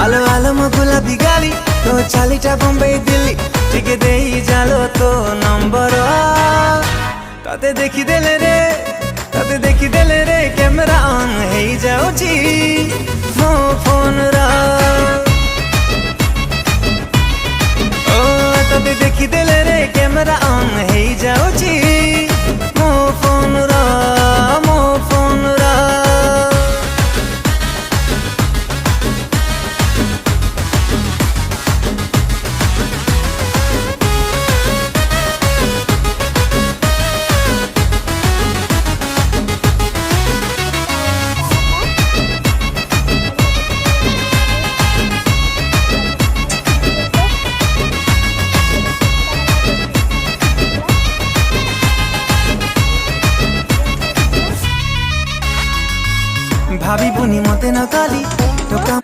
আলো আলো গোলাপি গালি তো চালিটা বম্বে দিল্লি ଟିକେ ଦେଇ ଜାଲ ତୋ ନମ୍ବର ତତେ ଦେଖିଦେଲେ ରେ କ୍ୟାମେରା ଅନ୍ ହେଇଯାଉଛି ମୋ ଫୋନର ଓ ତତେ ଦେଖିଦେଲେ ରେ କ୍ୟାମେରା ଅନ୍ ହେଇଯାଉଛି ମୋ ଫୋନର ভাবিবুনি মতে না কালি তো কাম।